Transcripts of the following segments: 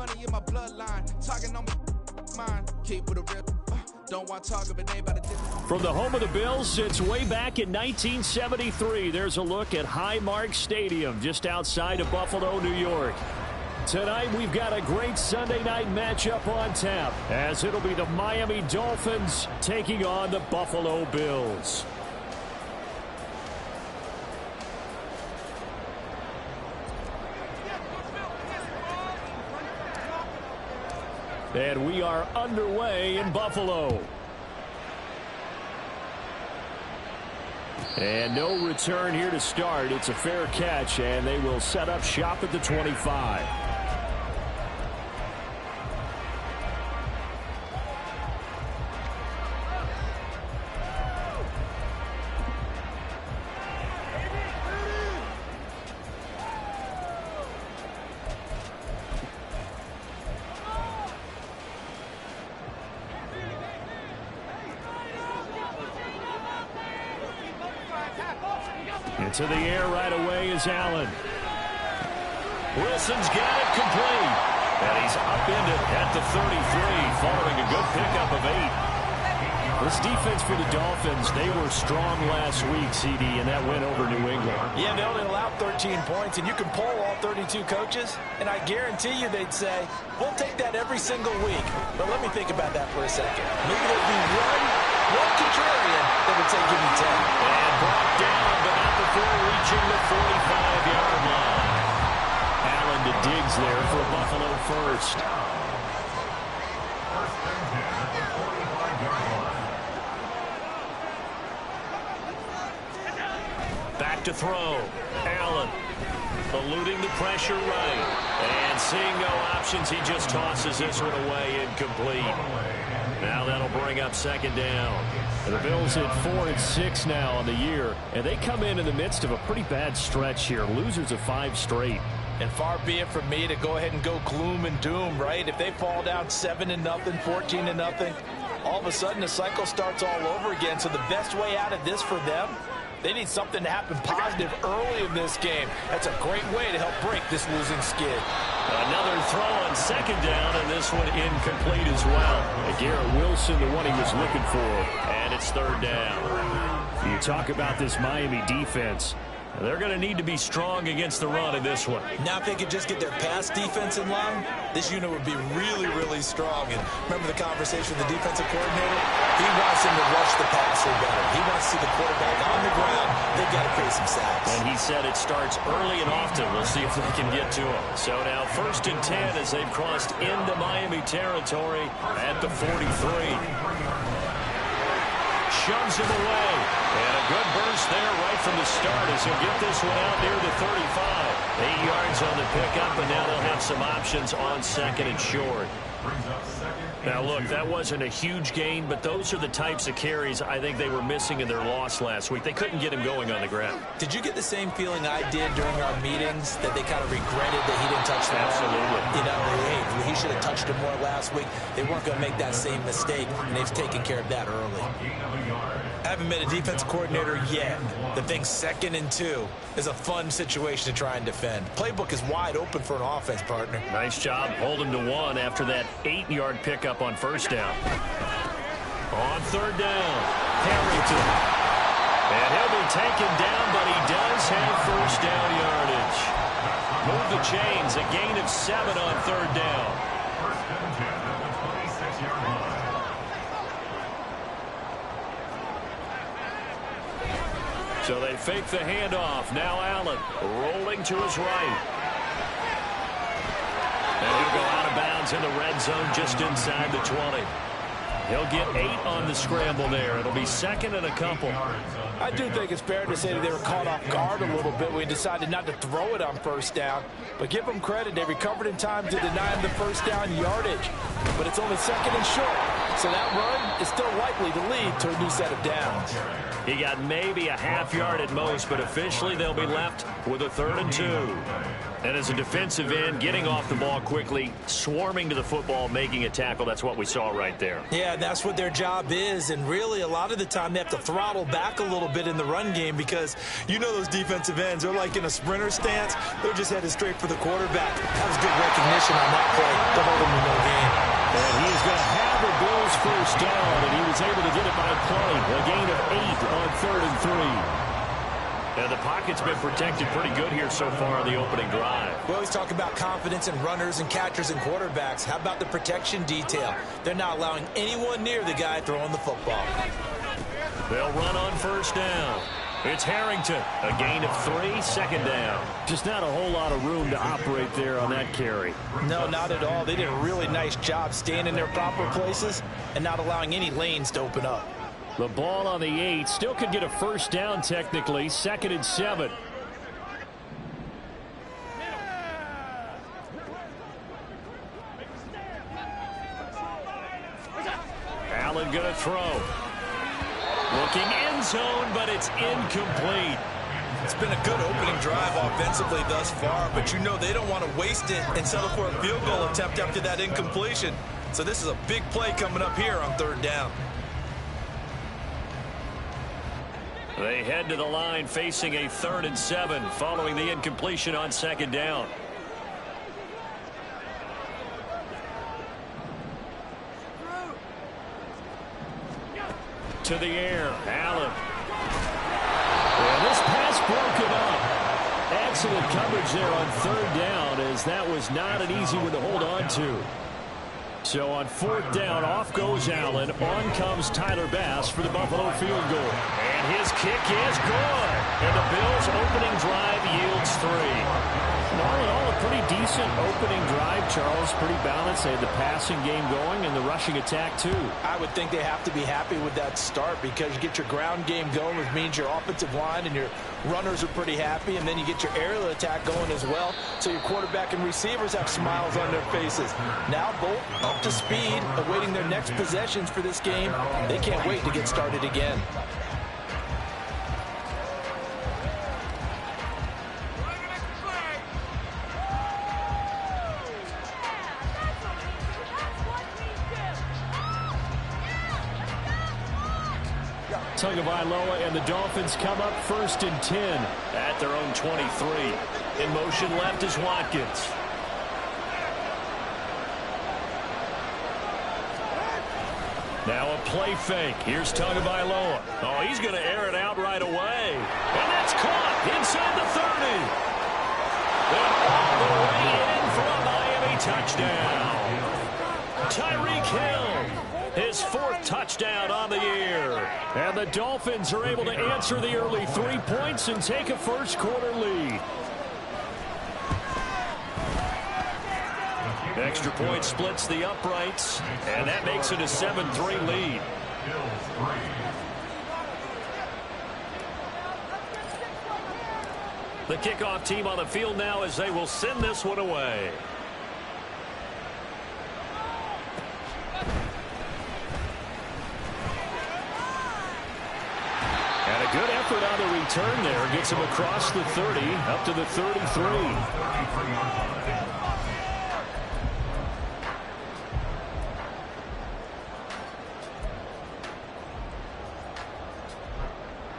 money in my bloodline. Talking on my mind. Keep with a rip. Don't want to talk of it, ain't about to. From the home of the Bills, since way back in 1973, there's a look at Highmark Stadium just outside of Buffalo, New York. Tonight, we've got a great Sunday night matchup on tap, as it'll be the Miami Dolphins taking on the Buffalo Bills. And we are underway in Buffalo. And no return here to start. It's a fair catch, and they will set up shop at the 25. Into the air right away is Allen. Wilson's got it complete. And he's upended at the 33 following a good pickup of 8. This defense for the Dolphins, they were strong last week, CD, and that went over New England. Yeah, they only allowed 13 points, and you can poll all 32 coaches, and I guarantee you they'd say, we'll take that every single week. But let me think about that for a second. Maybe there'd be one contrarian that would say, give me 10. And brought down, but not before reaching the 45-yard line. Allen to Diggs there for a Buffalo first. Back to throw. Allen eluding the pressure right. And seeing no options, he just tosses this one away incomplete. Now that'll bring up second down. The Bills at 4-6 now on the year, and they come in the midst of a pretty bad stretch here. Losers of 5 straight. And far be it from me to go ahead and go gloom and doom, right? If they fall down 7-0, 14-0, all of a sudden the cycle starts all over again. So the best way out of this for them, they need something to happen positive early in this game. That's a great way to help break this losing skid. Another throw on second down, and this one incomplete as well. Garrett Wilson, the one he was looking for, and it's third down. You talk about this Miami defense. They're going to need to be strong against the run in this one. Now if they could just get their pass defense in line, this unit would be really, really strong. And remember the conversation with the defensive coordinator? He wants them to rush the passer better. He wants to see the quarterback on the ground. They've got to create some sacks. And he said it starts early and often. We'll see if they can get to him. So now 1st and 10 as they've crossed into Miami territory at the 43. Shoves him away. And a good burst there right from the start as he'll get this one out near the 35. 8 yards on the pickup, and now they'll have some options on second and short. Now, look, that wasn't a huge gain, but those are the types of carries I think they were missing in their loss last week. They couldn't get him going on the ground. Did you get the same feeling I did during our meetings, that they kind of regretted that he didn't touch the ball? Absolutely. You know, hey, he should have touched it more last week. They weren't going to make that same mistake, and they've taken care of that early. I haven't met a defensive coordinator yet that thinks 2nd and 2 is a fun situation to try and defend. Playbook is wide open for an offense, partner. Nice job holding to 1 after that 8-yard pickup on first down. On third down, Harrington. And he'll be taken down, but he does have first down yardage. Move the chains, a gain of 7 on third down. So they fake the handoff. Now Allen rolling to his right. And he'll go out of bounds in the red zone just inside the 20. He'll get 8 on the scramble there. It'll be 2nd and a couple. I do think it's fair to say that they were caught off guard a little bit when we decided not to throw it on first down. But give them credit. They recovered in time to deny him the first down yardage. But it's only 2nd and short. So that run is still likely to lead to a new set of downs. He got maybe a half yard at most, but officially they'll be left with a 3rd and 2. And as a defensive end, getting off the ball quickly, swarming to the football, making a tackle, that's what we saw right there. Yeah, that's what their job is. And really, a lot of the time, they have to throttle back a little bit in the run game because you know those defensive ends, they're like in a sprinter stance. They're just headed straight for the quarterback. That was good recognition possession on that play to hold him to no gain. And he is going to have the Bills first down, and he was able to get it by play. A gain of 8 on 3rd and 3. And the pocket's been protected pretty good here so far on the opening drive. We always talk about confidence in runners and catchers and quarterbacks. How about the protection detail? They're not allowing anyone near the guy throwing the football. They'll run on first down. It's Harrington. A gain of 3, 2nd down. Just not a whole lot of room to operate there on that carry. No, not at all. They did a really nice job staying in their proper places and not allowing any lanes to open up. The ball on the 8. Still could get a first down technically. 2nd and 7. Allen going to throw. Looking end zone, but it's incomplete. It's been a good opening drive offensively thus far, but you know they don't want to waste it and settle for a field goal attempt after that incompletion. So this is a big play coming up here on 3rd down. They head to the line facing a 3rd and 7 following the incompletion on 2nd down. To the air, Allen. And this pass broken up. Excellent coverage there on 3rd down, as that was not an easy one to hold on to. So on 4th down, off goes Allen. On comes Tyler Bass for the Buffalo field goal. And his kick is good. And the Bills' opening drive yields 3. All in all, a pretty decent opening drive, Charles. Pretty balanced. They had the passing game going and the rushing attack, too. I would think they have to be happy with that start because you get your ground game going, which means your offensive line and your runners are pretty happy, and then you get your aerial attack going as well, so your quarterback and receivers have smiles on their faces. Now both up to speed, awaiting their next possessions for this game. They can't wait to get started again. Tagovailoa and the Dolphins come up 1st and 10 at their own 23. In motion left is Watkins. Now a play fake. Here's Tagovailoa. Oh, he's going to air it out right away. And that's caught inside the 30. And all the way in for a Miami touchdown. Tyreek Hill. His 4th touchdown on the year. And the Dolphins are able to answer the early 3 points and take a first quarter lead. Extra point splits the uprights, and that makes it a 7-3 lead. The kickoff team on the field now as they will send this one away. And a good effort on the return there. Gets him across the 30, up to the 33.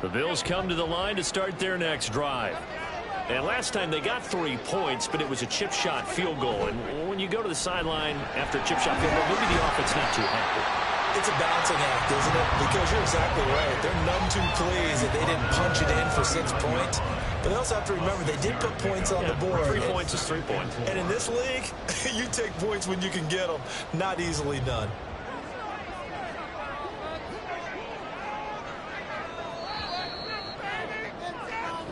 The Bills come to the line to start their next drive. And last time they got 3 points, but it was a chip shot field goal. And when you go to the sideline after a chip shot field goal, maybe the offense not too happy. It's a balancing act, isn't it? Because you're exactly right. They're none too pleased that they didn't punch it in for 6 points. But they also have to remember they did put points on the board. 3 points is 3 points. And in this league, you take points when you can get them. Not easily done.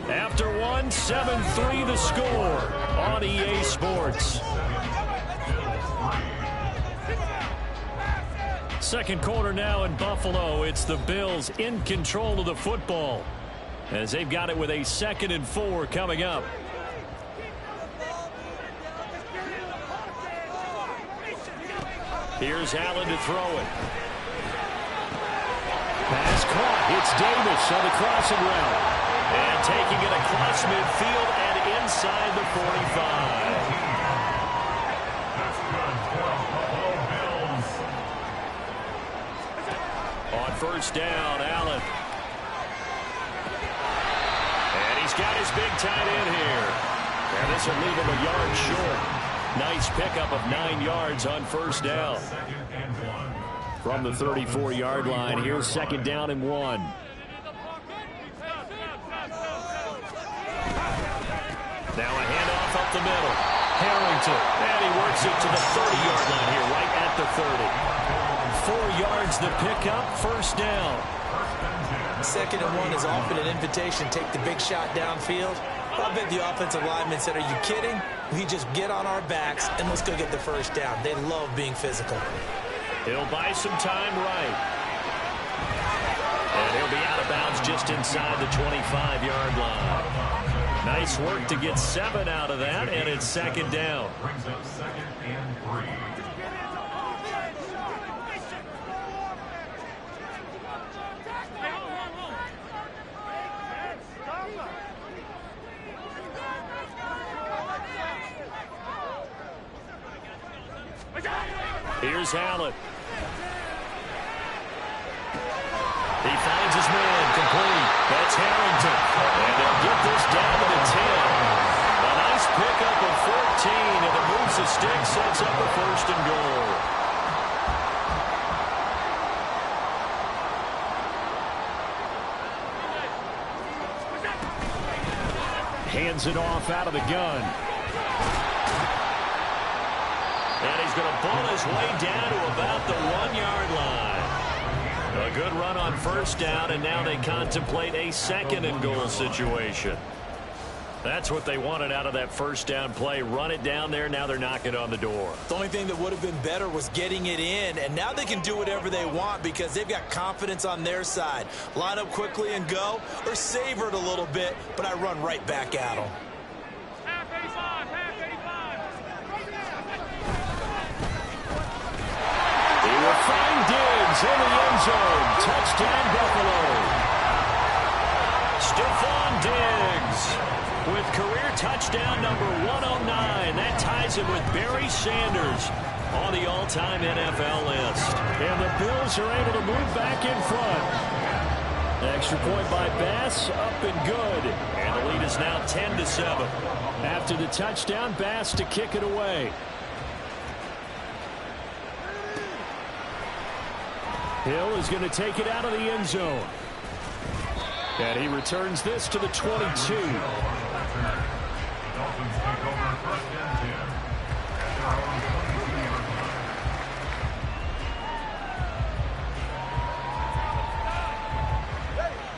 After one, 7-3 the score on EA Sports. Second quarter now in Buffalo. It's the Bills in control of the football as they've got it with a 2nd and 4 coming up. Here's Allen to throw it. Pass caught. It's Davis on the crossing route. And taking it across midfield and inside the 45. On first down, Allen. And he's got his big tight end here. And this will leave him a yard short. Nice pickup of 9 yards on first down. From the 34-yard line, here's 2nd down and 1. Now a handoff up the middle. Harrington, and he works it to the 30-yard line here, right at the 30. 4 yards the pickup, first down. 2nd and 1 is often an invitation. Take the big shot downfield. I bet the offensive lineman said, are you kidding? We just get on our backs and let's go get the first down. They love being physical. He'll buy some time right. And he'll be out of bounds just inside the 25-yard line. Nice work to get 7 out of that, and it's 2nd down. Brings up 2nd and 3. Here's Allen. He finds his man, complete. That's Harrington. And they'll get this down to the 10. A nice pickup of 14, and it moves the stick, sets up a 1st and goal. Hands it off out of the gun. And he's going to pull his way down to about the 1-yard line. A good run on first down, and now they contemplate a 2nd and goal situation. That's what they wanted out of that first down play. Run it down there. Now they're knocking on the door. The only thing that would have been better was getting it in, and now they can do whatever they want because they've got confidence on their side. Line up quickly and go, or savor it a little bit, but I run right back at them. He will find Diggs in the end zone. Touchdown, Buffalo. Stephon Diggs with career touchdown number 109. That ties him with Barry Sanders on the all-time NFL list. And the Bills are able to move back in front. Extra point by Bass, up and good. And the lead is now 10-7. After the touchdown, Bass to kick it away. Hill is going to take it out of the end zone. And he returns this to the 22. Dolphins take over 1st and 10. At their own 22-yard line.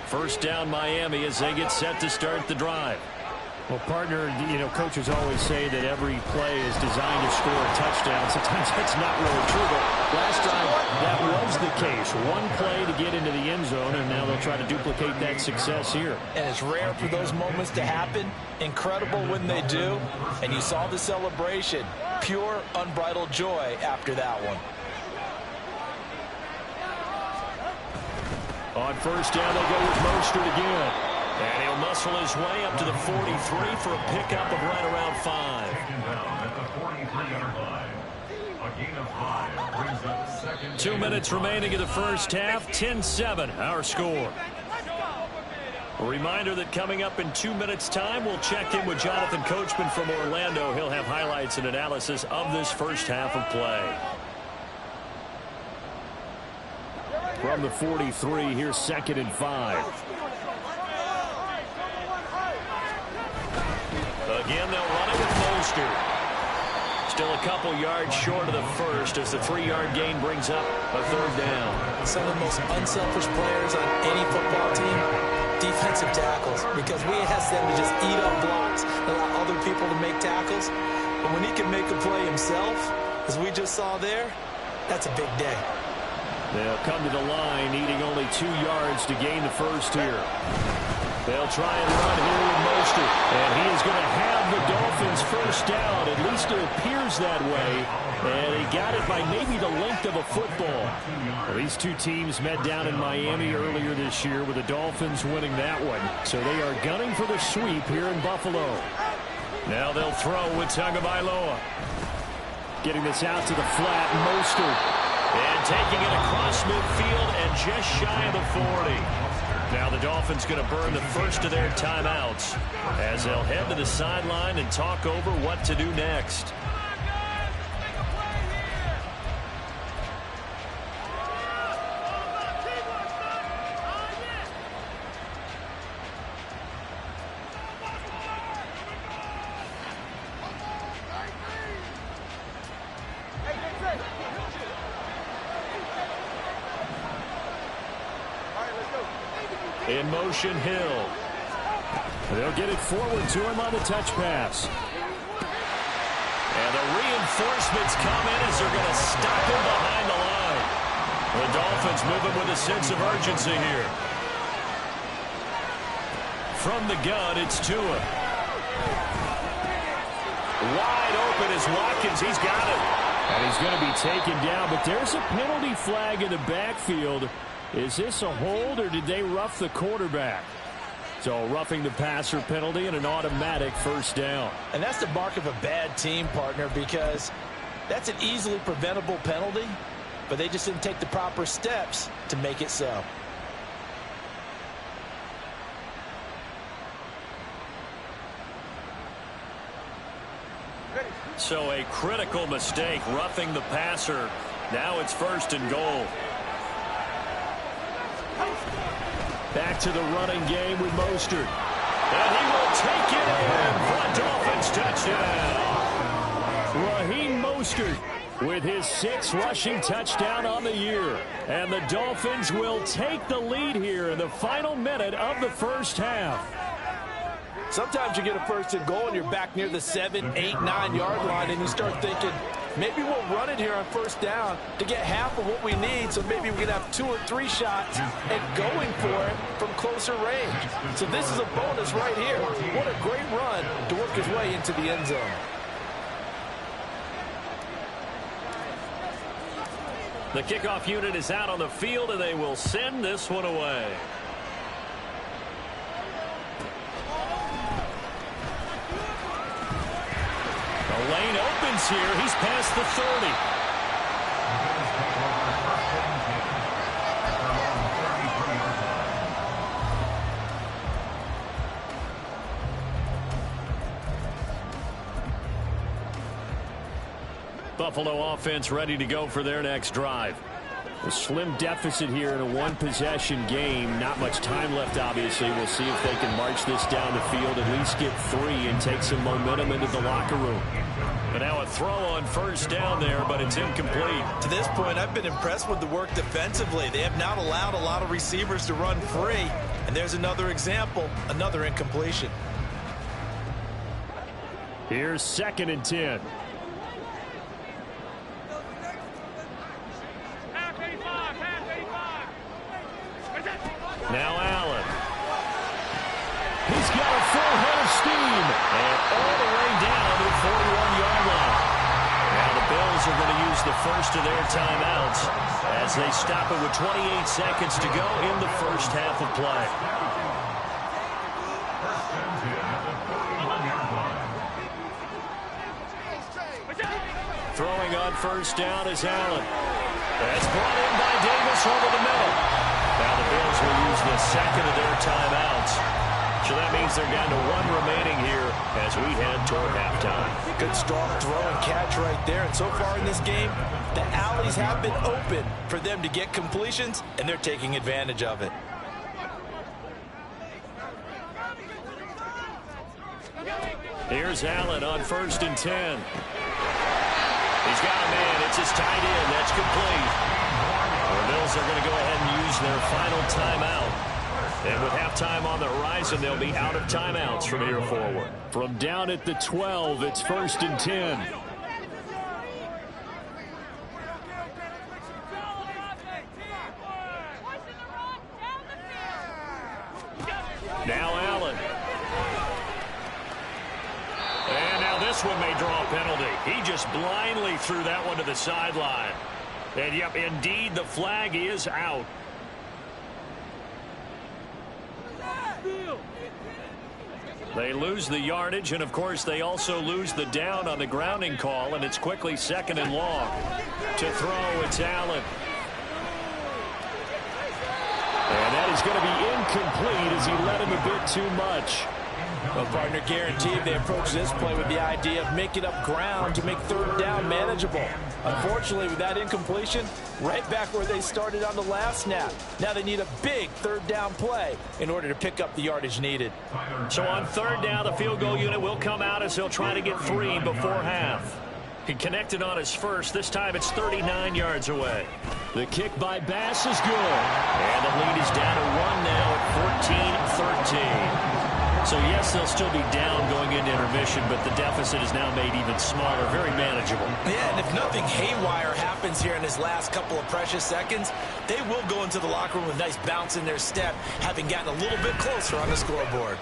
First down Miami as they get set to start the drive. Well, partner, coaches always say that every play is designed to score a touchdown. Sometimes that's not really true, but last time that was the case. One play to get into the end zone, and now they'll try to duplicate that success here. And it's rare for those moments to happen. Incredible when they do. And you saw the celebration. Pure, unbridled joy after that one. On first down, they'll go with Mostert again. And he'll muscle his way up to the 43 for a pickup of right around 5. Taken down at the 43-yard line. A gain of 5 brings up 2nd. 2 minutes remaining in the first half. 10-7, our score. A reminder that coming up in 2 minutes' time, we'll check in with Jonathan Coachman from Orlando. He'll have highlights and analysis of this first half of play. From the 43, here's 2nd and 5. Again, they'll run it with Mostert. Still a couple yards short of the first as the 3-yard gain brings up a 3rd down. Some of the most unselfish players on any football team, defensive tackles, because we ask them to just eat up blocks, allow other people to make tackles. But when he can make a play himself, as we just saw there, that's a big day. They'll come to the line, needing only 2 yards to gain the first here. They'll try and run here with Mostert. And he is going to have the Dolphins first down. At least it appears that way. And he got it by maybe the length of a football. Well, these two teams met down in Miami earlier this year with the Dolphins winning that one. So they are gunning for the sweep here in Buffalo. Now they'll throw with Tagovailoa. Getting this out to the flat, Mostert. And taking it across midfield and just shy of the 40. Now the Dolphins going to burn the first of their timeouts as they'll head to the sideline and talk over what to do next. In motion, Hill. They'll get it forward to him on the touch pass. And the reinforcements come in as they're going to stop him behind the line. The Dolphins moving with a sense of urgency here. From the gun, it's Tua. Wide open is Watkins. He's got it. And he's going to be taken down, but there's a penalty flag in the backfield. Is this a hold, or did they rough the quarterback? So roughing the passer penalty and an automatic first down. And that's the mark of a bad team, partner, because that's an easily preventable penalty, but they just didn't take the proper steps to make it so. So a critical mistake, roughing the passer. Now it's 1st and goal. Back to the running game with Mostert. And he will take it in for a Dolphins touchdown. Raheem Mostert with his 6th rushing touchdown on the year. And the Dolphins will take the lead here in the final minute of the first half. Sometimes you get a 1st and goal and you're back near the 7, 8, 9-yard line, and you start thinking, maybe we'll run it here on 1st down to get half of what we need, so maybe we can have 2 or 3 shots and going for it from closer range. So this is a bonus right here. What a great run to work his way into the end zone. The kickoff unit is out on the field, and they will send this one away. The lane opens here. He's past the 30. Buffalo offense ready to go for their next drive. A slim deficit here in a one-possession game. Not much time left, obviously. We'll see if they can march this down the field, at least get 3 and take some momentum into the locker room. But now a throw on 1st down there, but it's incomplete. To this point, I've been impressed with the work defensively. They have not allowed a lot of receivers to run free. And there's another example, another incompletion. Here's 2nd and 10. Now Allen. He's got a full head of steam. And all the way down to the 41-yard line. Now the Bills are going to use the first of their timeouts as they stop it with 28 seconds to go in the first half of play. Throwing on 1st down is Allen. That's brought in by Davis over the middle. Now the Bills will use the 2nd of their timeouts. So that means they're down to 1 remaining here as we head toward halftime. Good strong throw and catch right there. And so far in this game, the alleys have been open for them to get completions, and they're taking advantage of it. Here's Allen on 1st and 10. He's got a man. It's his tight end. That's complete. The Bills are going to go ahead and use their final timeout. And with halftime on the horizon, they'll be out of timeouts from here forward. From down at the 12, it's 1st and 10. Now Allen. And now this one may draw a penalty. He just blindly threw that one to the sideline. And, yep, indeed, the flag is out. They lose the yardage, and, of course, they also lose the down on the grounding call, and it's quickly 2nd and long. To throw, it's Allen. And that is going to be incomplete as he led him a bit too much. Well, partner, guaranteed they approach this play with the idea of making up ground to make 3rd down manageable. Unfortunately, with that incompletion, right back where they started on the last snap. Now they need a big 3rd down play in order to pick up the yardage needed. So on 3rd down, the field goal unit will come out as they'll try to get 3 before half. He connected on his first. This time it's 39 yards away. The kick by Bass is good. And the lead is down to 1 now at 14-13. So, yes, they'll still be down going into intermission, but the deficit is now made even smaller, very manageable. Yeah, and if nothing haywire happens here in his last couple of precious seconds, they will go into the locker room with a nice bounce in their step, having gotten a little bit closer on the scoreboard.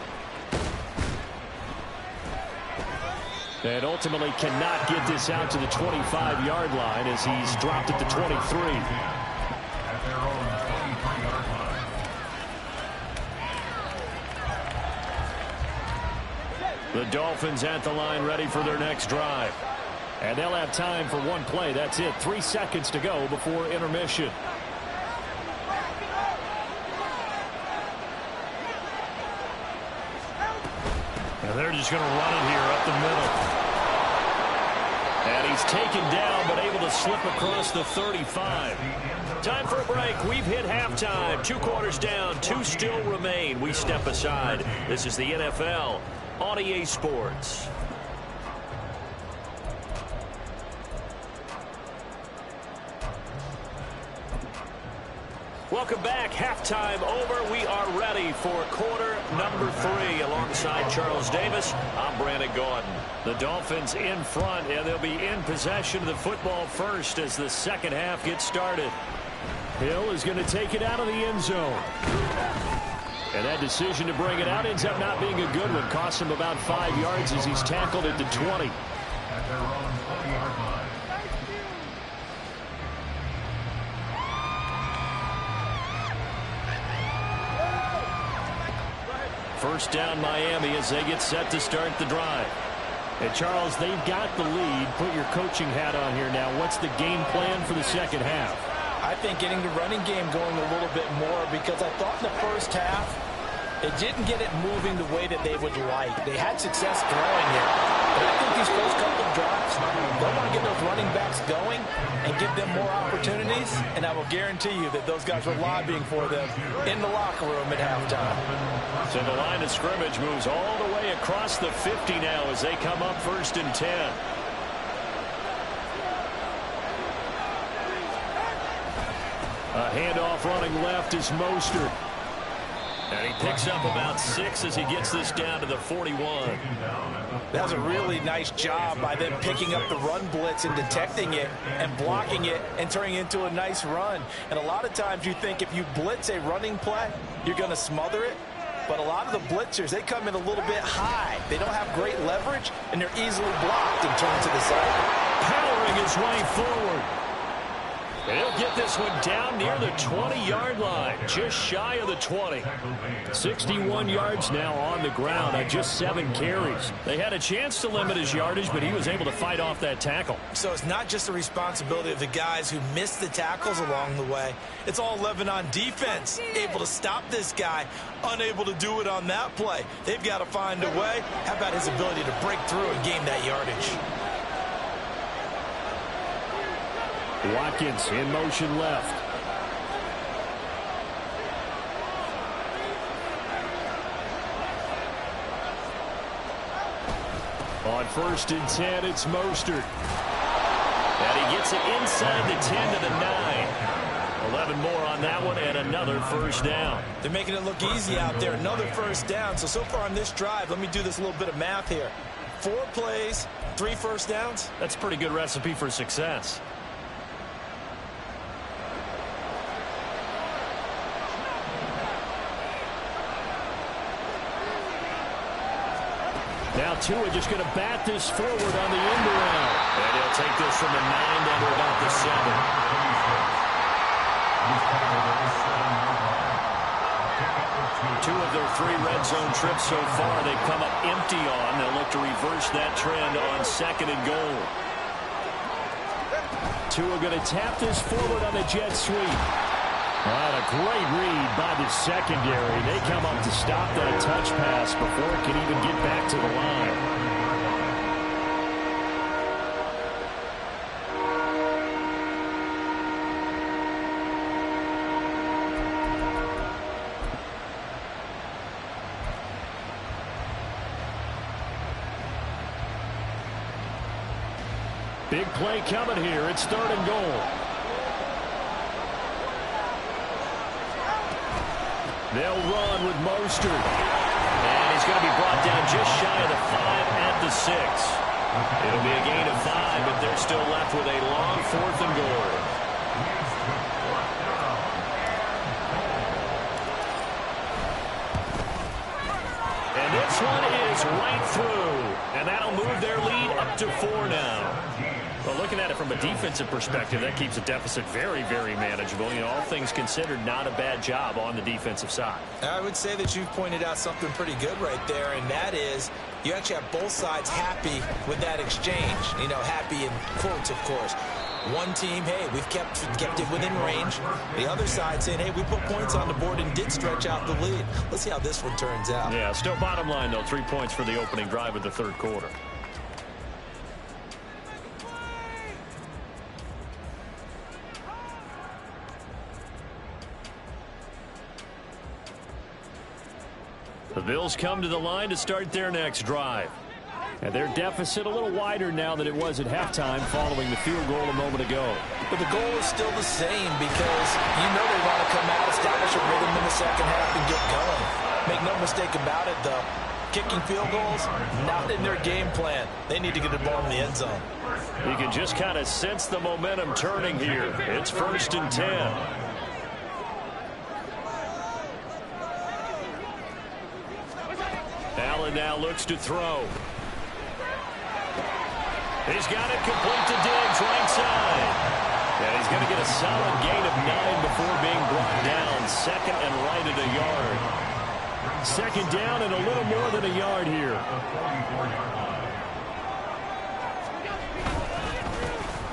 And ultimately cannot get this out to the 25-yard line as he's dropped at the 23. At their own 23-yard line. The Dolphins at the line ready for their next drive. And they'll have time for one play. That's it. 3 seconds to go before intermission. And they're just going to run it here up the middle. And he's taken down, but able to slip across the 35. Time for a break. We've hit halftime. 2 quarters down. 2 still remain. We step aside. This is the NFL on EA Sports. Welcome back. Halftime over. We are ready for quarter number 3. Alongside Charles Davis, I'm Brandon Gaudin. The Dolphins in front, and they'll be in possession of the football first as the second half gets started. Hill is going to take it out of the end zone. And that decision to bring it out ends up not being a good one. Costs him about 5 yards as he's tackled at the 20. At their own 20-yard line. First down Miami as they get set to start the drive. And Charles, they've got the lead. Put your coaching hat on here now. What's the game plan for the second half? I think getting the running game going a little bit more, because I thought in the first half it didn't get it moving the way that they would like. They had success throwing it, but I think these first couple of drives, they want to get those running backs going and give them more opportunities, and I will guarantee you that those guys were lobbying for them in the locker room at halftime. So the line of scrimmage moves all the way across the 50 now as they come up 1st and 10. A handoff running left is Mostert. And he picks up about 6 as he gets this down to the 41. That was a really nice job by them picking up the run blitz and detecting it and blocking it and turning it into a nice run. And a lot of times you think if you blitz a running play, you're going to smother it. But a lot of the blitzers, they come in a little bit high. They don't have great leverage, and they're easily blocked and turned to the side. Powering his way forward. And he'll get this one down near the 20-yard line, just shy of the 20. 61 yards now on the ground on just 7 carries. They had a chance to limit his yardage, but he was able to fight off that tackle. So it's not just the responsibility of the guys who missed the tackles along the way. It's all Lebanon defense, able to stop this guy, unable to do it on that play. They've got to find a way. How about his ability to break through and gain that yardage? Watkins in motion left. On 1st and 10, it's Mostert. And he gets it inside the 10 to the 9. 11 more on that one and another first down. They're making it look easy out there. Another first down. So far on this drive, let me do this little bit of math here. 4 plays, 3 first downs. That's a pretty good recipe for success. Now Tua just going to bat this forward on the end around. And he'll take this from the 9 down to about the 7. 2 of their 3 red zone trips so far they've come up empty on. They'll look to reverse that trend on 2nd and goal. Tua going to tap this forward on the jet sweep. Well, a great read by the secondary. They come up to stop that touch pass before it can even get back to the line. Big play coming here. It's 3rd and goal. They'll run with Mostert. And he's going to be brought down just shy of the 5 at the 6. It'll be a gain of 5, but they're still left with a long 4th and goal. And this one is right through. And that'll move their lead up to 4 now. Well, looking at it from a defensive perspective, that keeps the deficit very, very manageable. You know, all things considered, not a bad job on the defensive side. I would say that you've pointed out something pretty good right there, and that is you actually have both sides happy with that exchange. You know, happy in quotes, of course. One team, hey, we've kept it within range. The other side saying, hey, we put points on the board and did stretch out the lead. Let's see how this one turns out. Yeah, still bottom line, though, 3 points for the opening drive of the 3rd quarter. The Bills come to the line to start their next drive. And their deficit a little wider now than it was at halftime following the field goal a moment ago. But the goal is still the same because you know they want to come out, establish a rhythm in the second half, and get going. Make no mistake about it, though. Kicking field goals, not in their game plan. They need to get the ball in the end zone. You can just kind of sense the momentum turning here. It's 1st and 10. Allen now looks to throw. He's got it complete to Diggs, right side. And he's going to get a solid gain of 9 before being brought down. 2nd and right at a yard. 2nd down and a little more than a yard here.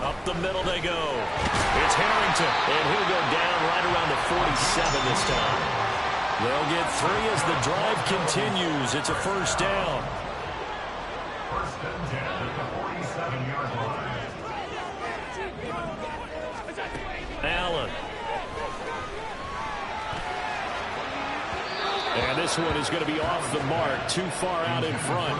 Up the middle they go. It's Harrington, and he'll go down right around the 47 this time. They'll get 3 as the drive continues. It's a 1st down. 1st and 10 at the 47-yard line. Allen. And this one is going to be off the mark, too far out in front.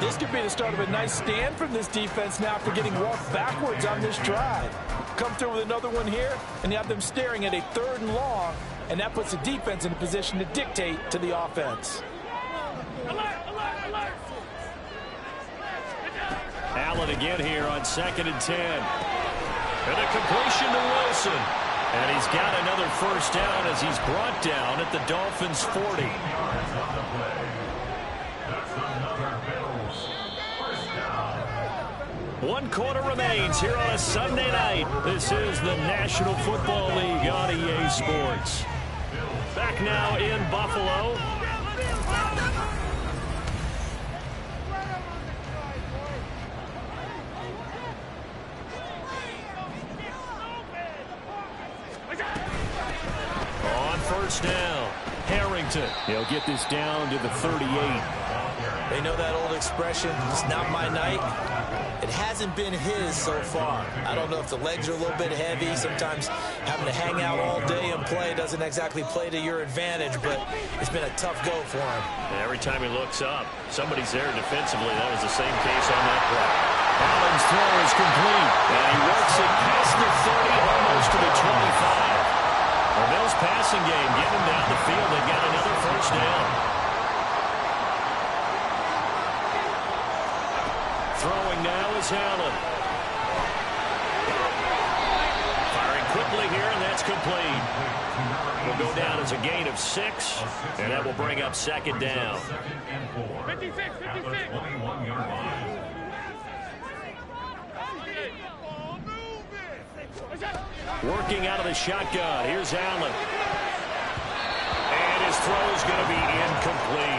This could be the start of a nice stand from this defense now for getting walked backwards on this drive. Come through with another one here, and you have them staring at a 3rd and long, and that puts the defense in a position to dictate to the offense. Allen again here on 2nd and 10. And a completion to Wilson. And he's got another 1st down as he's brought down at the Dolphins' 40. One quarter remains here on a Sunday night. This is the National Football League on EA Sports. Back now in Buffalo. On 1st down, Harrington. He'll get this down to the 38. They know that old expression, it's not my night. It hasn't been his so far. I don't know if the legs are a little bit heavy. Sometimes having to hang out all day and play doesn't exactly play to your advantage, but it's been a tough go for him. And every time he looks up, somebody's there defensively. That was the same case on that play. Allen's throw is complete, and he works it past the 30, almost to the 25. The Bills' passing game getting him down the field. They've got another 1st down. Throwing now is Allen. Firing quickly here, and that's complete. Will go down as a gain of 6, and that will bring up 2nd down. 56. At the 21-yard line. Working out of the shotgun. Here's Allen. And his throw is going to be incomplete.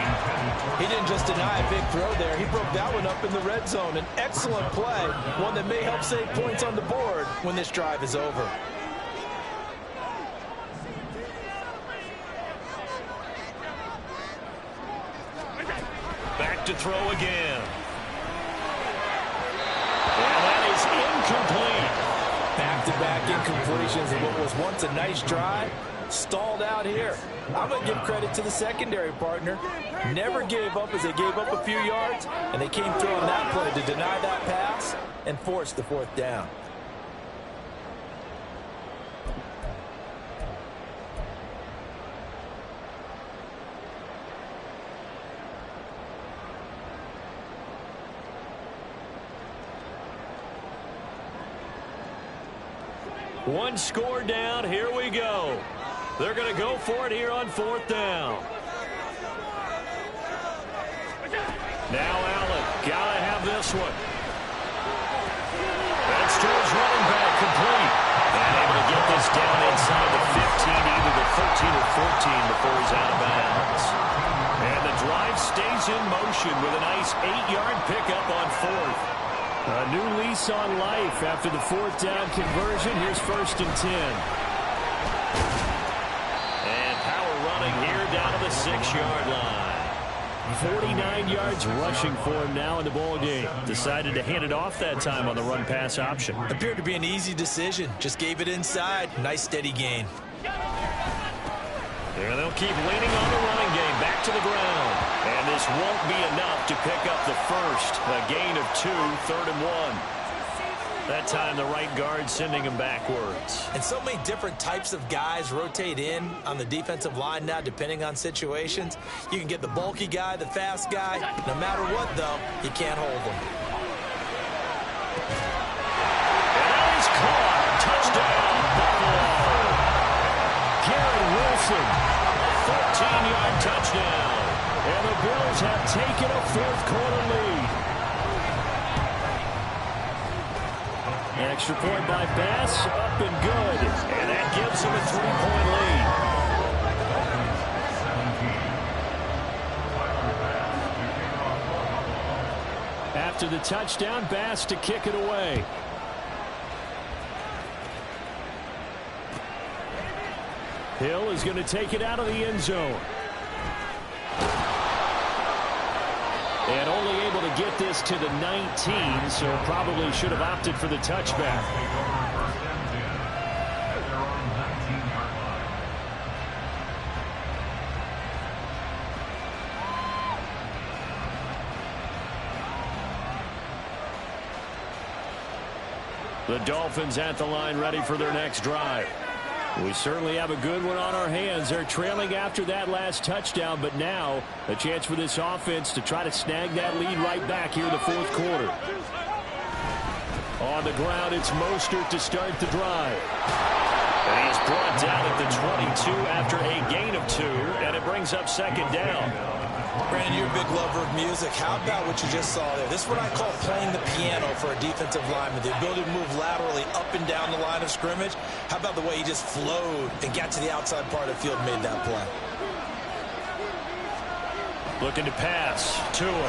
He didn't just deny a big throw there. He broke that one up in the red zone. An excellent play. One that may help save points on the board when this drive is over. Back to throw again. And that is incomplete. Back-to-back incompletions of what was once a nice drive stalled out here. I'm going to give credit to the secondary partner. Never gave up as they gave up a few yards, and they came through on that play to deny that pass and force the 4th down. One score down. Here we go. They're going to go for it here on 4th down. Now Allen. Got to have this one. That's to his running back, complete. And able to get this down inside the 15, either the 13 or 14 before he's out of bounds. And the drive stays in motion with a nice 8-yard pickup on 4th. A new lease on life after the 4th down conversion. Here's 1st and 10. And power running here down to the 6-yard line. 49 yards rushing for him now in the ball game. Decided to hand it off that time on the run-pass option. Appeared to be an easy decision. Just gave it inside. Nice steady gain. And they'll keep leaning on the running game back to the ground. And this won't be enough to pick up the first. A gain of 2, 3rd and 1. That time the right guard sending him backwards. And so many different types of guys rotate in on the defensive line now depending on situations. You can get the bulky guy, the fast guy. No matter what, though, you can't hold them. And now he's caught. Touchdown, Buffalo. Garrett Wilson, a 14-yard touchdown. And the Bills have taken a 4th quarter lead. Extra point by Bass, up and good. And that gives him a 3-point lead. After the touchdown, Bass to kick it away. Hill is going to take it out of the end zone. And only able to get this to the 19, so probably should have opted for the touchback. The Dolphins at the line ready for their next drive. We certainly have a good one on our hands. They're trailing after that last touchdown, but now a chance for this offense to try to snag that lead right back here in the 4th quarter. On the ground, it's Mostert to start the drive. And he's brought down at the 22 after a gain of 2, and it brings up 2nd down. Brandon, you're a big lover of music. How about what you just saw there? This is what I call playing the piano for a defensive lineman. The ability to move laterally up and down the line of scrimmage. How about the way he just flowed and got to the outside part of the field and made that play? Looking to pass. Tua. They'll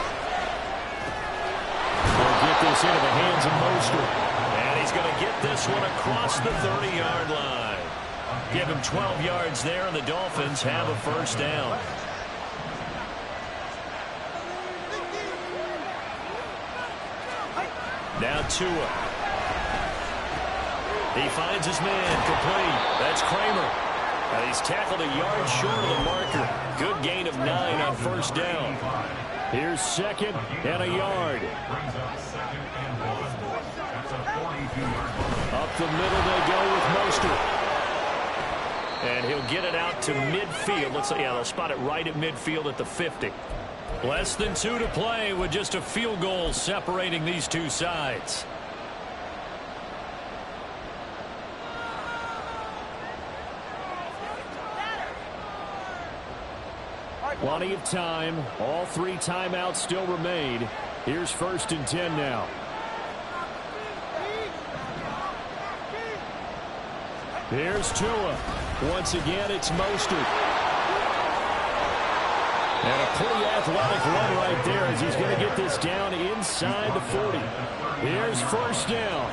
get this into the hands of Mostert. And he's going to get this one across the 30-yard line. Give him 12 yards there, and the Dolphins have a 1st down. Now Tua. He finds his man, complete. That's Kramer. And he's tackled a yard short of the marker. Good gain of 9 on 1st down. Here's 2nd and a yard. Up the middle they go with Mostert. And he'll get it out to midfield. Let's say, yeah, they'll spot it right at midfield at the 50. Less than 2 to play with just a field goal separating these two sides. Plenty of time. All 3 timeouts still remain. Here's 1st and 10 now. Here's Tua. Once again, it's Mostert. And a pretty athletic run right there as he's going to get this down inside the 40. Here's 1st down.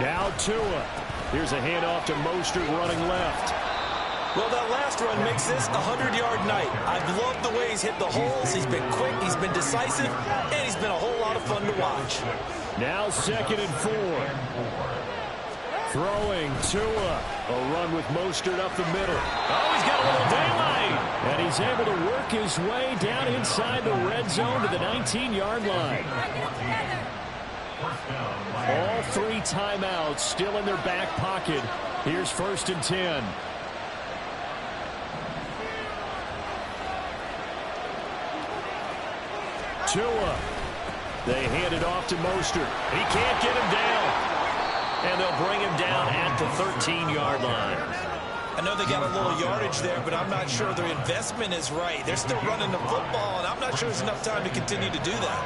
Now Tua. Here's a handoff to Mostert running left. Well, that last run makes this a 100-yard night. I've loved the way he's hit the holes. He's been quick, he's been decisive, and he's been a whole lot of fun to watch. Now 2nd and 4. Throwing Tua. A run with Mostert up the middle. Oh, he's got a little daylight. And he's able to work his way down inside the red zone to the 19-yard line. All 3 timeouts still in their back pocket. Here's 1st and 10. Tua. They hand it off to Mostert. He can't get him down. And they'll bring him down at the 13-yard line. I know they got a little yardage there, but I'm not sure their investment is right. They're still running the football, and I'm not sure there's enough time to continue to do that.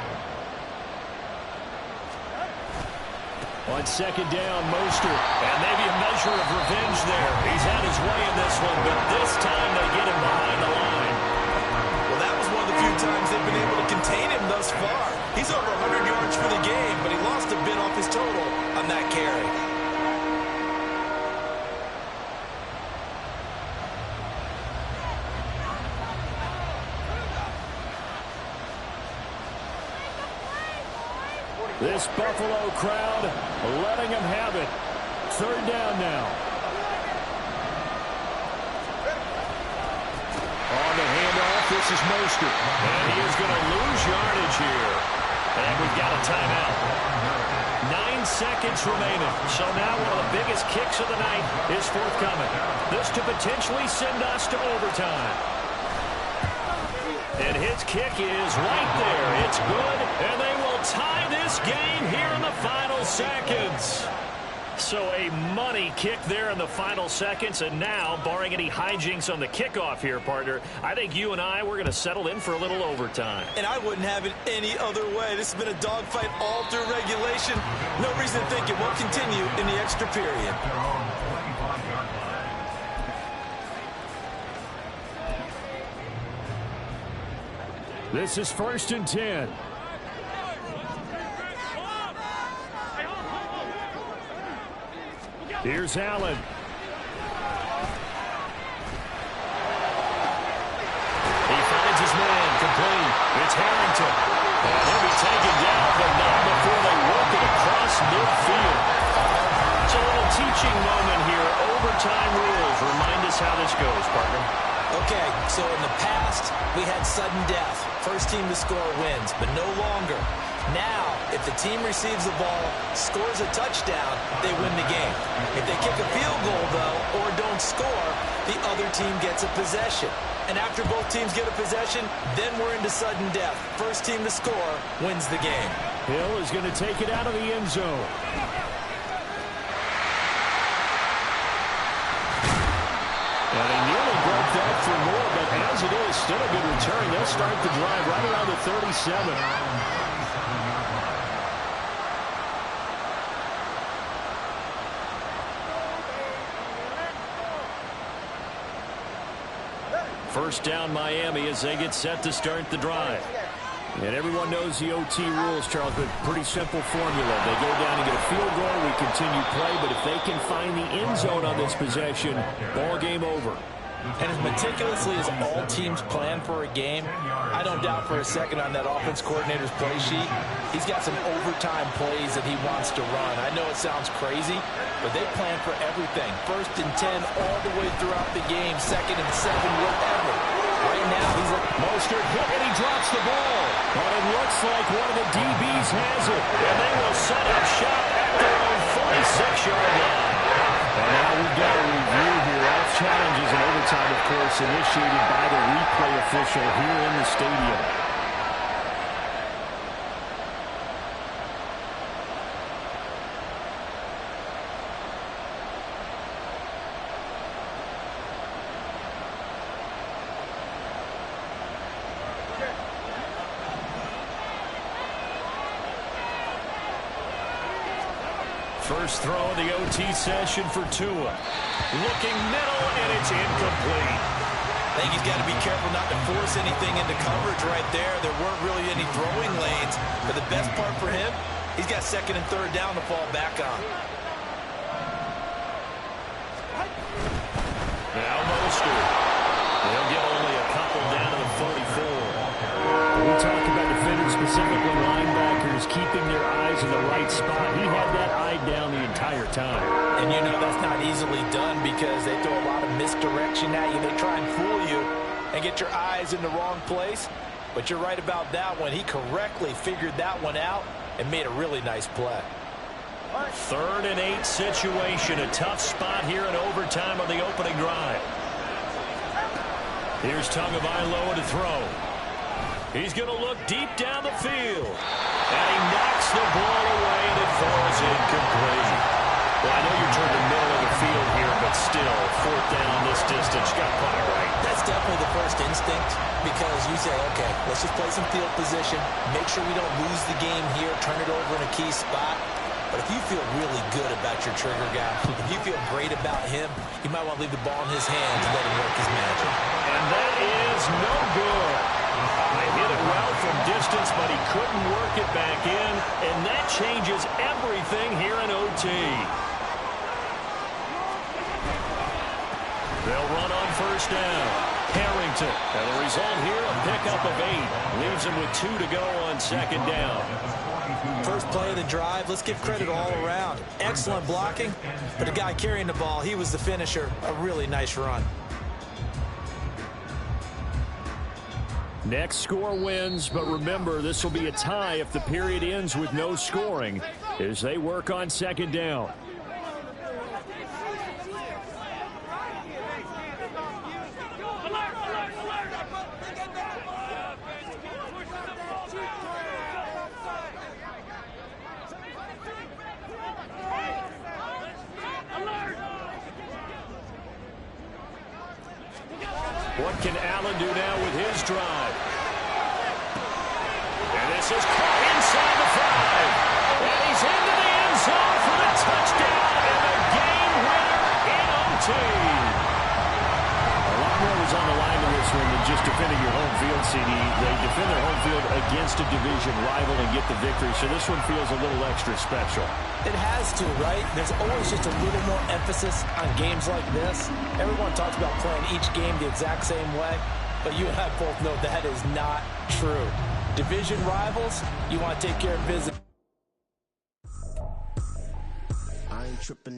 On 2nd down, Mostert. And maybe a measure of revenge there. He's had his way in this one, but this time they get him behind the line. Well, that was one of the few times they've been able to contain him thus far. He's over 100 yards for the game, but he lost a bit off his total on that carry. This Buffalo crowd letting them have it. 3rd down now. On the handoff, this is Mostert. And he is going to lose yardage here. And we've got a timeout. 9 seconds remaining. So now one of the biggest kicks of the night is forthcoming. This to potentially send us to overtime. And his kick is right there. It's good, and they will tie this game here in the final seconds. So a money kick there in the final seconds, and now, barring any hijinks on the kickoff here, partner, I think you and we're going to settle in for a little overtime. And I wouldn't have it any other way. This has been a dogfight all through regulation. No reason to think it won't continue in the extra period. This is 1st and 10. Here's Allen. He finds his man, complete. It's Harrington. And he'll be taken down, but not before they work it across midfield. It's a little teaching moment here. Overtime rules. Remind us how this goes, partner. Okay, so in the past, we had sudden death. First team to score wins, but no longer. Now, if the team receives the ball, scores a touchdown, they win the game. If they kick a field goal, though, or don't score, the other team gets a possession. And after both teams get a possession, then we're into sudden death. First team to score wins the game. Hill is going to take it out of the end zone. And they nearly broke that for more, but as it is, still a good return. They'll start the drive right around the 37. First down, Miami, as they get set to start the drive. And everyone knows the OT rules, Charles, but pretty simple formula. They go down and get a field goal, we continue play, but if they can find the end zone on this possession, ball game over. And as meticulously as all teams plan for a game, I don't doubt for a second on that offense coordinator's play sheet, he's got some overtime plays that he wants to run. I know it sounds crazy, but they plan for everything. 1st and 10 all the way throughout the game, 2nd and 7, whatever. Right now, he's a Mostert hit, and he drops the ball. But it looks like one of the DBs has it. And they will set up shop at their own 46-yard line. And now we've got a review here. Off challenges in overtime, of course, initiated by the replay official here in the stadium. First throw of the OT session for Tua. Looking middle, and it's incomplete. I think he's got to be careful not to force anything into coverage right there. There weren't really any throwing lanes. But the best part for him, he's got 2nd and 3rd down to fall back on. Now roster. They'll get only a couple down to the 44. We talk about defenders, specifically linebackers, keeping their eyes in the right spot. He had that eye down the entire time. And you know that's not easily done because they throw a lot of misdirection at you. They try and fool you and get your eyes in the wrong place. But you're right about that one. He correctly figured that one out and made a really nice play. 3rd and 8 situation. A tough spot here in overtime on the opening drive. Here's Tagovailoa to throw. He's going to look deep down the field. And he knocks the ball away, and it falls incomplete. Well, I know you're toward the middle of the field here, but still, 4th down this distance. Got caught it right. That's definitely the first instinct because you say, okay, let's just play some field position, make sure we don't lose the game here, turn it over in a key spot. But if you feel really good about your trigger guy, if you feel great about him, you might want to leave the ball in his hands and let him work his magic. And that is no good. They hit it well from distance, but he couldn't work it back in, and that changes everything here in OT. They'll run on 1st down. Harrington. And the result here, a pickup of 8. Leaves him with 2 to go on 2nd down. First play of the drive, let's give credit all around. Excellent blocking, but the guy carrying the ball, he was the finisher. A really nice run. Next score wins, but remember, this will be a tie if the period ends with no scoring as they work on 2nd down. What can Allen do now with his drive? And this is caught inside the 5. And he's into the end zone for the touchdown and the game winner in OT. A lot more was on the line in this one than just defending your home field, CD. They defend their home field against a division rival and get the victory, so this one feels a little extra special. It has to, right? There's always just a little more emphasis on games like this. Everyone talks about playing each game the exact same way, but you and I both know that is not true. Division rivals, you want to take care of business. I ain't tripping.